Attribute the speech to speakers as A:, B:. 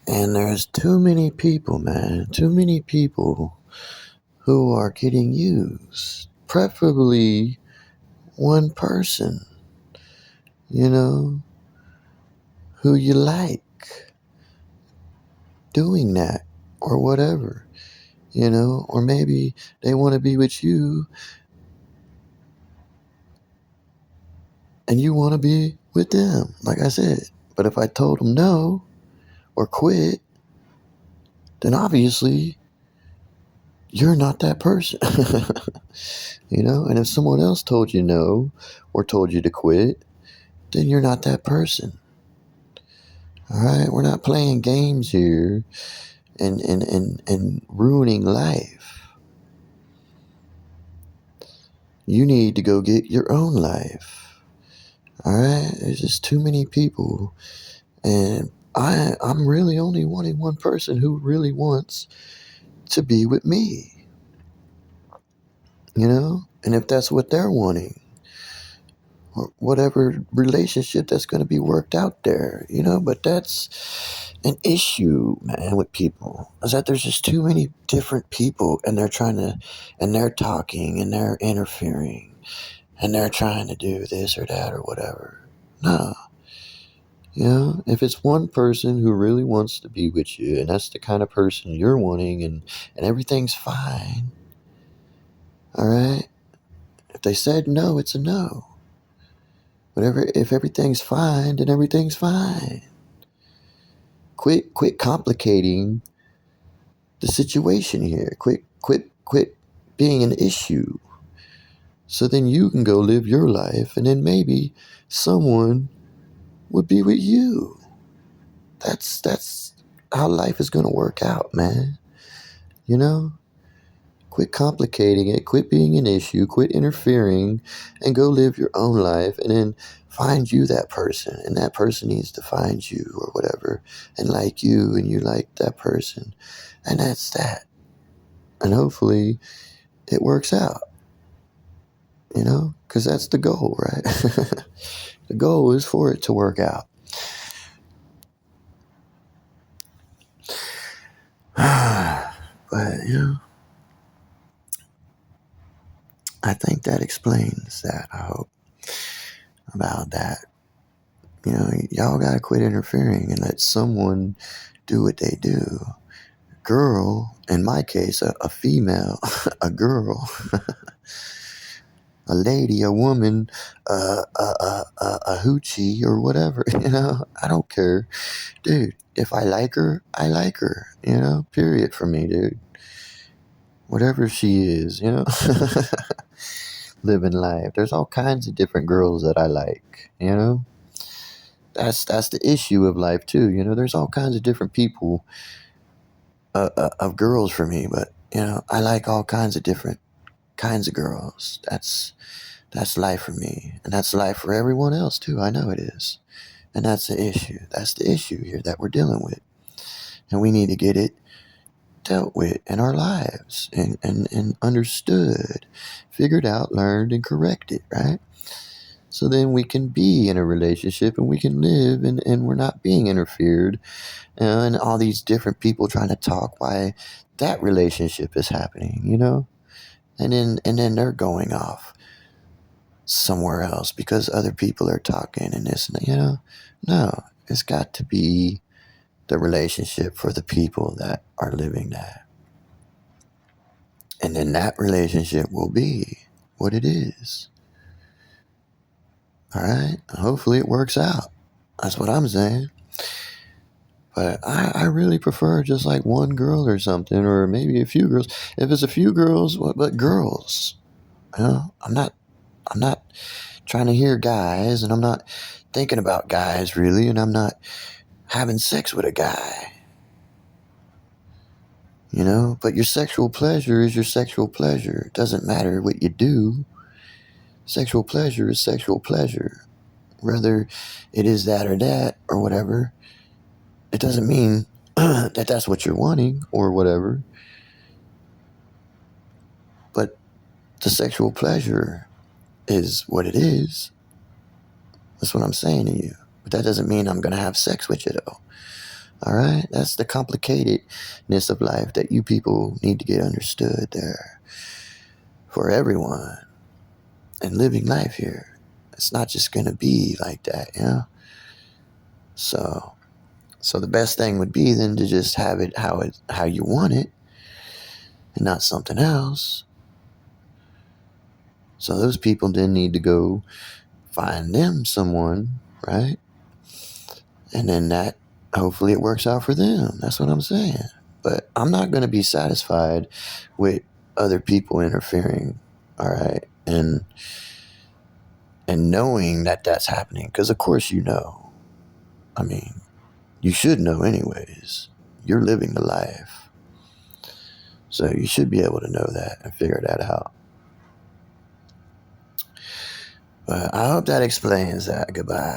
A: And there's too many people, man, too many people who are getting used. Preferably one person, you know, who you like doing that or whatever, or maybe they want to be with you and you want to be with them, like I said. But if I told them no or quit, then obviously you're not that person. And if someone else told you no or told you to quit, then you're not that person. All right, we're not playing games here and ruining life. You need to go get your own life. All right, there's just too many people, and I'm really only wanting one person who really wants to be with me. And if that's what they're wanting, or whatever relationship that's going to be worked out there, but that's an issue, man, with people, is that there's just too many different people, and they're talking, and they're interfering, and they're trying to do this or that or whatever. No. If it's one person who really wants to be with you, and that's the kind of person you're wanting, and everything's fine, all right? If they said no, it's a no. If everything's fine, then everything's fine. Quit complicating the situation here. Quit being an issue. So then you can go live your life, and then maybe someone would be with you. That's how life is going to work out, man. Quit complicating it, quit being an issue, quit interfering, and go live your own life, and then find you that person, and that person needs to find you or whatever, and like you, and you like that person, and that's that. And hopefully it works out, because that's the goal, right? The goal is for it to work out. But, I think that explains that, I hope, about that. Y'all gotta quit interfering and let someone do what they do. Girl, in my case, a female, a girl, a lady, a woman, a hoochie or whatever, I don't care. Dude, if I like her, I like her, period for me, dude. Whatever she is, living life. There's all kinds of different girls that I like, That's the issue of life too, There's all kinds of different people of girls for me, but I like all kinds of different kinds of girls. That's life for me, and that's life for everyone else too. I know it is, and that's the issue. That's the issue here that we're dealing with, and we need to get it dealt with in our lives and understood, figured out, learned, and corrected, right? So then we can be in a relationship and we can live and we're not being interfered and all these different people trying to talk why that relationship is happening, and then they're going off somewhere else because other people are talking and this and that, No, it's got to be the relationship for the people that are living that. And then that relationship will be what it is. All right? Hopefully it works out. That's what I'm saying. But I really prefer just like one girl or something, or maybe a few girls. If it's a few girls, but girls. I'm not trying to hear guys, and I'm not thinking about guys really, and I'm not having sex with a guy. But your sexual pleasure is your sexual pleasure. It doesn't matter what you do. Sexual pleasure is sexual pleasure. Whether it is that or whatever, it doesn't mean that that's what you're wanting or whatever. But the sexual pleasure is what it is. That's what I'm saying to you. But that doesn't mean I'm going to have sex with you, though. All right? That's the complicatedness of life that you people need to get understood there for everyone and living life here. It's not just going to be like that, you know? So, so the best thing would be then to just have it how you want it and not something else. So those people then need to go find them someone, right? And then that, hopefully it works out for them. That's what I'm saying. But I'm not going to be satisfied with other people interfering, all right? And knowing that that's happening, because of course you know. I mean, you should know anyways. You're living the life. So you should be able to know that and figure that out. But I hope that explains that. Goodbye.